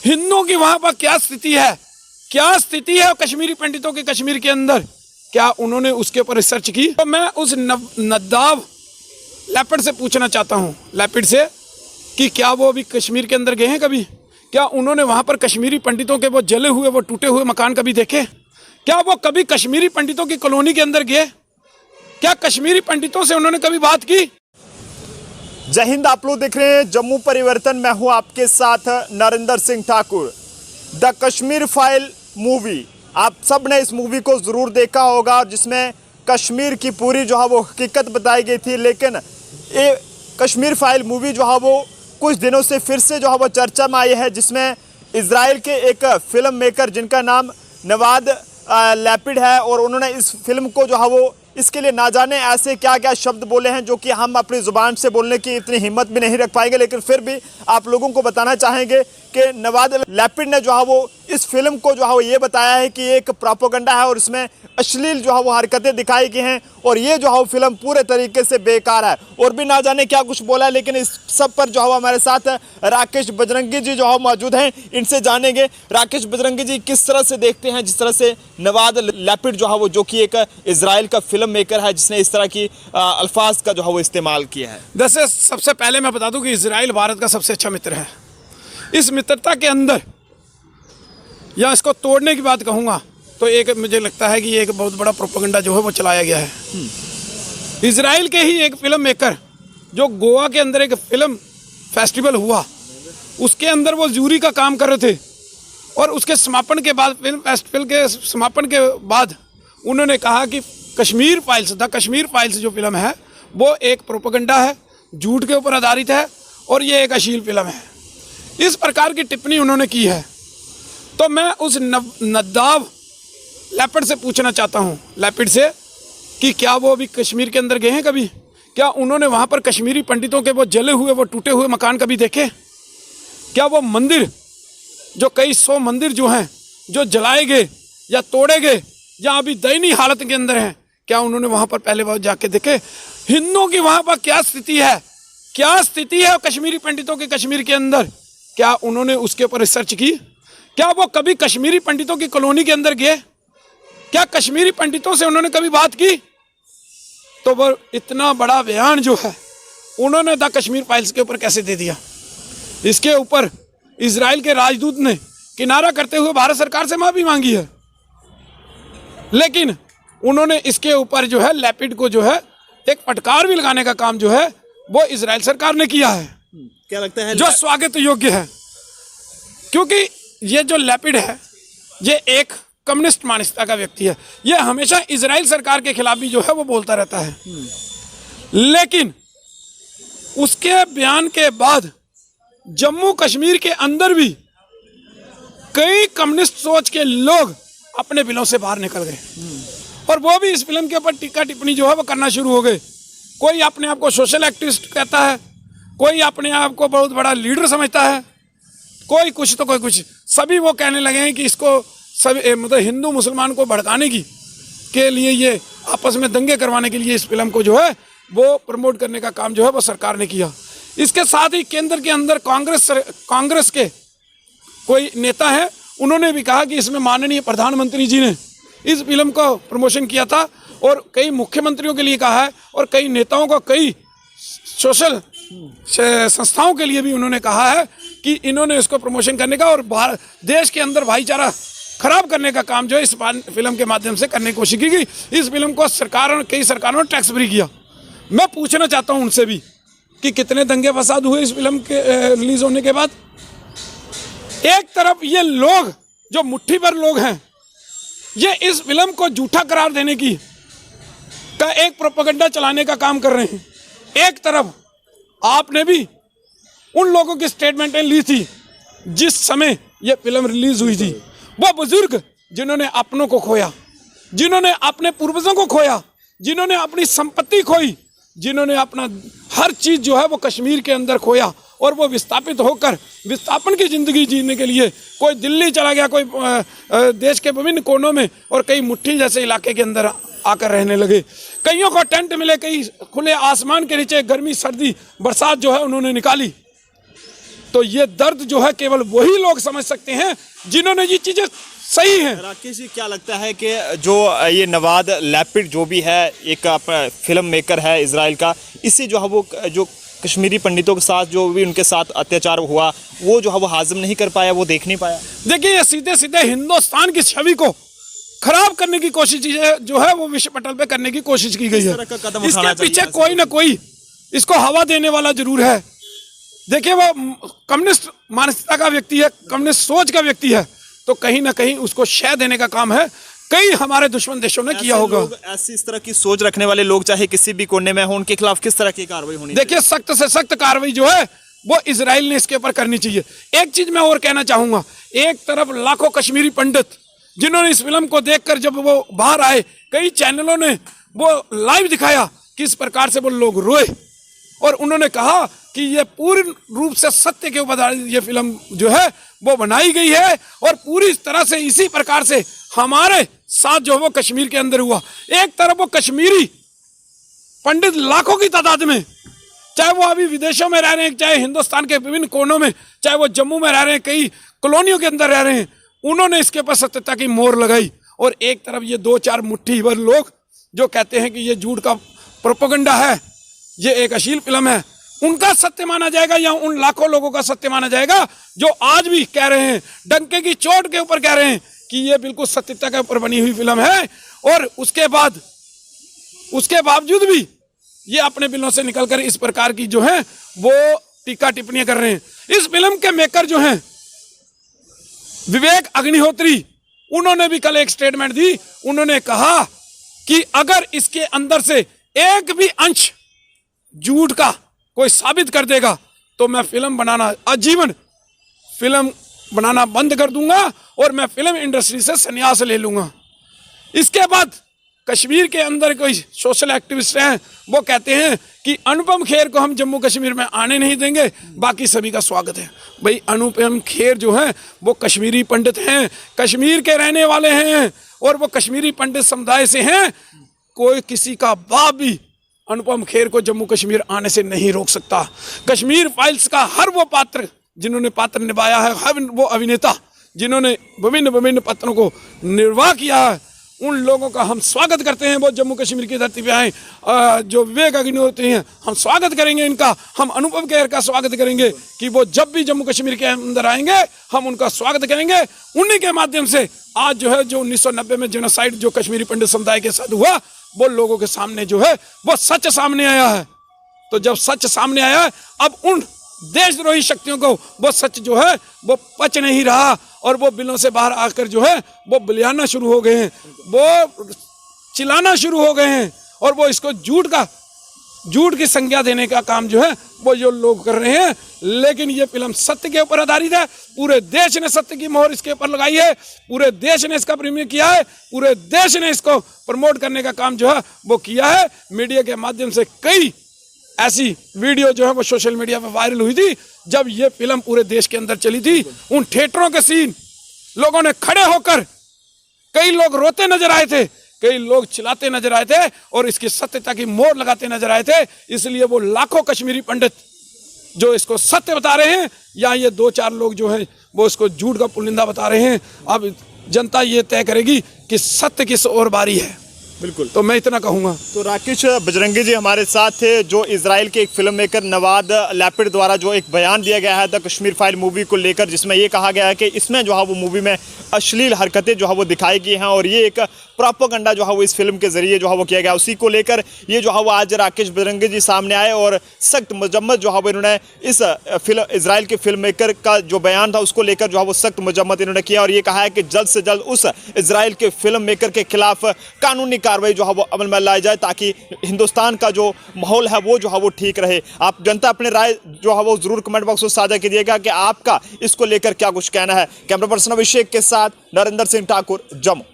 हिंदुओं की वहां पर क्या स्थिति है, क्या स्थिति है कश्मीरी पंडितों की कश्मीर के अंदर, क्या उन्होंने उसके ऊपर रिसर्च की? तो मैं उस नदाब लैपिड से पूछना चाहता हूँ, लैपिड से, कि क्या वो अभी कश्मीर के अंदर गए हैं कभी? क्या उन्होंने वहां पर कश्मीरी पंडितों के वो जले हुए, वो टूटे हुए मकान कभी देखे? क्या वो कभी कश्मीरी पंडितों की कॉलोनी के अंदर गए? क्या कश्मीरी पंडितों से उन्होंने कभी बात की? जय हिंद। आप लोग देख रहे हैं जम्मू परिवर्तन। मैं हूं आपके साथ Narendra Singh Thakur. The Kashmir file movie, आप सब ने इस मूवी को ज़रूर देखा होगा, जिसमें कश्मीर की पूरी जो है वो हकीकत बताई गई थी। लेकिन ये कश्मीर फाइल मूवी जो है वो कुछ दिनों से फिर से जो है वो चर्चा में आई है, जिसमें इजराइल के एक फिल्म मेकर जिनका नाम नवाद लैपिड है, और उन्होंने इस फिल्म को जो है वो इसके लिए ना जाने ऐसे क्या क्या शब्द बोले हैं जो कि हम अपनी ज़ुबान से बोलने की इतनी हिम्मत भी नहीं रख पाएंगे। लेकिन फिर भी आप लोगों को बताना चाहेंगे कि नवाद लैपिड ने जो है वो इस फिल्म को जो है वो ये बताया है कि ये एक प्रोपेगेंडा है और इसमें अश्लील जो है वो हरकतें दिखाई गई हैं, और ये जो है वो फिल्म पूरे तरीके से बेकार है। और भी ना जाने क्या कुछ बोला है। लेकिन इस सब पर जो है हमारे साथ राकेश बजरंगी जी जो है मौजूद हैं, इनसे जानेंगे। राकेश बजरंगी जी, किस तरह से देखते हैं जिस तरह से नवाद लैपिड जो है वो, जो कि एक इजराइल का फिल्म मेकर है, जिसने इस तरह की अल्फाज का जो है वो इस्तेमाल किया है? वैसे सबसे पहले मैं बता दूं कि इजराइल भारत का सबसे अच्छा मित्र है। इस मित्रता के अंदर, या इसको तोड़ने की बात कहूँगा तो एक मुझे लगता है कि ये एक बहुत बड़ा प्रोपेगेंडा जो है वो चलाया गया है। इजराइल के ही एक फिल्म मेकर, जो गोवा के अंदर एक फिल्म फेस्टिवल हुआ, उसके अंदर वो जूरी का काम कर रहे थे, और उसके समापन के बाद, फिल्म फेस्टिवल के समापन के बाद, उन्होंने कहा कि Kashmir files, the Kashmir files जो फिल्म है वो एक प्रोपेगेंडा है, झूठ के ऊपर आधारित है, और ये एक अश्लील फिल्म है। इस प्रकार की टिप्पणी उन्होंने की है। तो मैं उस नदाब लैपिड से पूछना चाहता हूँ, लैपिड से, कि क्या वो अभी कश्मीर के अंदर गए हैं कभी? क्या उन्होंने वहाँ पर कश्मीरी पंडितों के वो जले हुए, वो टूटे हुए मकान कभी देखे? क्या वो मंदिर, जो कई 100 मंदिर जो हैं, जो जलाए गए या तोड़े गए, या अभी दयनीय हालत के अंदर हैं, क्या उन्होंने वहाँ पर पहले बार जाके देखे? हिंदुओं की वहाँ पर क्या स्थिति है, क्या स्थिति है कश्मीरी पंडितों के कश्मीर के अंदर, क्या उन्होंने उसके ऊपर रिसर्च की? क्या वो कभी कश्मीरी पंडितों की कॉलोनी के अंदर गए? क्या कश्मीरी पंडितों से उन्होंने कभी बात की? तो वो इतना बड़ा बयान जो है उन्होंने द कश्मीर फाइल्स के ऊपर कैसे दे दिया? इसके ऊपर इजराइल के राजदूत ने किनारा करते हुए भारत सरकार से माफी मांगी है, लेकिन उन्होंने इसके ऊपर जो है लैपिड को जो है एक फटकार भी लगाने का काम जो है वो इजराइल सरकार ने किया है। क्या लगता है जो स्वागत योग्य है, क्योंकि ये जो लैपिड है ये एक कम्युनिस्ट मानसिकता का व्यक्ति है। ये हमेशा इजराइल सरकार के खिलाफ भी जो है वो बोलता रहता है, लेकिन उसके बयान के बाद जम्मू कश्मीर के अंदर भी कई कम्युनिस्ट सोच के लोग अपने बिलों से बाहर निकल गए, और वो भी इस फिल्म के ऊपर टीका टिप्पणी जो है वो करना शुरू हो गए। कोई अपने आप को सोशल एक्टिविस्ट कहता है, कोई अपने आप को बहुत बड़ा लीडर समझता है, कोई कुछ तो कोई कुछ। सभी वो कहने लगे हैं कि इसको सभी मतलब हिंदू मुसलमान को भड़काने की के लिए, ये आपस में दंगे करवाने के लिए इस फिल्म को जो है वो प्रमोट करने का काम जो है वो सरकार ने किया। इसके साथ ही केंद्र के अंदर कांग्रेस के कोई नेता है, उन्होंने भी कहा कि इसमें माननीय प्रधानमंत्री जी ने इस फिल्म को प्रमोशन किया था, और कई मुख्यमंत्रियों के लिए कहा है, और कई नेताओं को, कई सोशल संस्थाओं के लिए भी उन्होंने कहा है कि इन्होंने इसको प्रमोशन करने का और देश के अंदर भाईचारा खराब करने का काम जो है इस फिल्म के माध्यम से करने की कोशिश की गई। इस फिल्म को कई सरकारों ने टैक्स फ्री किया। मैं पूछना चाहता हूं उनसे भी कि कितने दंगे फसाद हुए इस फिल्म के रिलीज होने के बाद। एक तरफ ये लोग जो मुट्ठी भर लोग हैं, ये इस फिल्म को झूठा करार देने की का एक प्रोपेगेंडा चलाने का काम कर रहे हैं। एक तरफ आपने भी उन लोगों की स्टेटमेंटें ली थी जिस समय ये फिल्म रिलीज हुई थी, वो बुजुर्ग जिन्होंने अपनों को खोया, जिन्होंने अपने पूर्वजों को खोया, जिन्होंने अपनी संपत्ति खोई, जिन्होंने अपना हर चीज जो है वो कश्मीर के अंदर खोया, और वो विस्थापित होकर विस्थापन की जिंदगी जीने के लिए कोई दिल्ली चला गया, कोई देश के विभिन्न कोनों में, और कई मुट्ठी जैसे इलाके के अंदर आकर रहने लगे। कईयों को टेंट मिले, कई खुले आसमान के नीचे गर्मी सर्दी बरसात जो है उन्होंने निकाली। तो ये दर्द जो है केवल वही लोग समझ सकते हैं जिन्होंने ये चीजें सही हैं। राकेश जी, क्या लगता है कि जो ये नवाद लैपिड जो भी है, एक फिल्म मेकर है इजराइल का, इससे जो है वो जो कश्मीरी पंडितों के साथ जो भी उनके साथ अत्याचार हुआ वो जो है वो हाजिम नहीं कर पाया, वो देख नहीं पाया? देखिए, ये सीधे सीधे हिंदुस्तान की छवि को खराब करने की कोशिश जो है वो विश्व पटल पे करने की कोशिश की गई है। इसके पीछे कोई ना कोई इसको हवा देने वाला जरूर है। देखिए, वो कम्युनिस्ट मानसिकता का व्यक्ति है, कम्युनिस्ट सोच का व्यक्ति है, तो कहीं ना कहीं उसको शय देने का काम है कई हमारे दुश्मन देशों ने किया होगा। ऐसी इस तरह की सोच रखने वाले लोग चाहे किसी भी कोने में हो, उनके खिलाफ किस तरह की कार्रवाई होनी? देखिए, सख्त से सख्त कार्रवाई जो है वो इजराइल ने इसके ऊपर करनी चाहिए। एक चीज मैं और कहना चाहूंगा, एक तरफ लाखों कश्मीरी पंडित जिन्होंने इस फिल्म को देखकर जब वो बाहर आए, कई चैनलों ने वो लाइव दिखाया किस प्रकार से वो लोग रोए और उन्होंने कहा कि ये पूर्ण रूप से सत्य के ऊपर ये फिल्म जो है वो बनाई गई है और पूरी तरह से इसी प्रकार से हमारे साथ जो वो कश्मीर के अंदर हुआ। एक तरफ वो कश्मीरी पंडित लाखों की तादाद में, चाहे वो अभी विदेशों में रह रहे हैं, चाहे हिंदुस्तान के विभिन्न कोनों में, चाहे वो जम्मू में रह रहे हैं, कई कॉलोनियों के अंदर रह रहे हैं, उन्होंने इसके ऊपर सत्यता की मोहर लगाई। और एक तरफ ये 2-4 मुट्ठी भर लोग जो कहते हैं कि ये झूठ का प्रोपेगेंडा है, ये एक अश्लील फिल्म है, उनका सत्य माना जाएगा या उन लाखों लोगों का सत्य माना जाएगा जो आज भी कह रहे हैं, डंके की चोट के ऊपर कह रहे हैं कि ये बिल्कुल सत्यता के ऊपर बनी हुई फिल्म है, और उसके बावजूद भी ये अपने बिलों से निकलकर इस प्रकार की जो है वो टीका टिप्पणियां कर रहे हैं। इस फिल्म के मेकर जो हैं विवेक अग्निहोत्री, उन्होंने भी कल एक स्टेटमेंट दी। उन्होंने कहा कि अगर इसके अंदर से एक भी अंश झूठ का कोई साबित कर देगा तो मैं फिल्म बनाना, आजीवन फिल्म बनाना बंद कर दूंगा और मैं फिल्म इंडस्ट्री से संन्यास ले लूंगा। इसके बाद कश्मीर के अंदर कोई सोशल एक्टिविस्ट हैं, वो कहते हैं कि अनुपम खेर को हम जम्मू कश्मीर में आने नहीं देंगे, बाकी सभी का स्वागत है। भाई, अनुपम खेर जो हैं वो कश्मीरी पंडित हैं, कश्मीर के रहने वाले हैं और वो कश्मीरी पंडित समुदाय से हैं। कोई किसी का बाप भी अनुपम खेर को जम्मू कश्मीर आने से नहीं रोक सकता। कश्मीर फाइल्स का हर वो पात्र जिन्होंने पात्र निभाया है, हर वो अभिनेता जिन्होंने विभिन्न पात्रों को निर्वाह किया है, उन लोगों का हम स्वागत करते हैं। वो जम्मू कश्मीर की धरती पे आए, जो विवेक अग्निहोत्री हैं, हम स्वागत करेंगे इनका। हम अनुपम खेर का स्वागत करेंगे कि वो जब भी जम्मू कश्मीर के अंदर आएंगे हम उनका स्वागत करेंगे। उन्हीं के माध्यम से आज जो है जो 1990 में जेनोसाइड जो कश्मीरी पंडित समुदाय के साथ हुआ, वो लोगों के सामने जो है वो सच सामने आया है। तो जब सच सामने आया है, अब उन देशद्रोही शक्तियों को वो सच जो है वो पच नहीं रहा और वो बिलों से बाहर आकर जो है वो बलियाना शुरू हो गए हैं, वो चिल्लाना शुरू हो गए हैं और वो इसको झूठ की संज्ञा देने का काम जो है वो जो लोग कर रहे हैं। लेकिन ये फिल्म सत्य के ऊपर आधारित है। पूरे देश ने सत्य की मोहर इसके ऊपर लगाई है, पूरे देश ने इसका प्रीमियर किया है, पूरे देश ने इसको प्रमोट करने का काम जो है वो किया है। मीडिया के माध्यम से कई ऐसी वीडियो जो है वो सोशल मीडिया पर वायरल हुई थी। जब ये फिल्म पूरे देश के अंदर चली थी, उन थिएटरों के सीन लोगों ने खड़े होकर, कई लोग रोते नजर आए थे, कई लोग चिल्लाते नजर आए थे और इसकी सत्यता की मोहर लगाते नजर आए थे। इसलिए वो लाखों कश्मीरी पंडित जो इसको सत्य बता रहे हैं या ये 2-4 लोग जो हैं वो इसको झूठ का पुलिंदा बता रहे हैं, अब जनता ये तय करेगी कि सत्य किस ओर बारी है। बिल्कुल, तो मैं इतना कहूँगा। तो राकेश बजरंगी जी हमारे साथ थे, जो इजराइल के एक फिल्म मेकर नवाद लैपिड द्वारा जो एक बयान दिया गया है द कश्मीर फाइल मूवी को लेकर, जिसमें ये कहा गया है कि इसमें जो है वो मूवी में अश्लील हरकतें जो है वो दिखाई गई हैं और ये एक प्रोपेगेंडा जो है वो इस फिल्म के जरिए जो है वो किया गया। उसी को लेकर ये जो है वो आज राकेश बजरंगी जी सामने आए और सख्त मजम्मत जो है वो इन्होंने इस इजराइल के फिल्म मेकर का जो बयान था उसको लेकर जो है वो सख्त मजम्मत इन्होंने किया और ये कहा है कि जल्द से जल्द उस इजराइल के फिल्म मेकर के खिलाफ कानूनी कार्रवाई जो है वो अमल में लाई जाए, ताकि हिंदुस्तान का जो माहौल है वो जो है वो ठीक रहे। आप जनता अपने राय जो है वो जरूर कमेंट बॉक्स में साझा कीजिएगा कि आपका इसको लेकर क्या कुछ कहना है। कैमरा पर्सन अभिषेक के साथ नरेंद्र सिंह ठाकुर, जम्मू।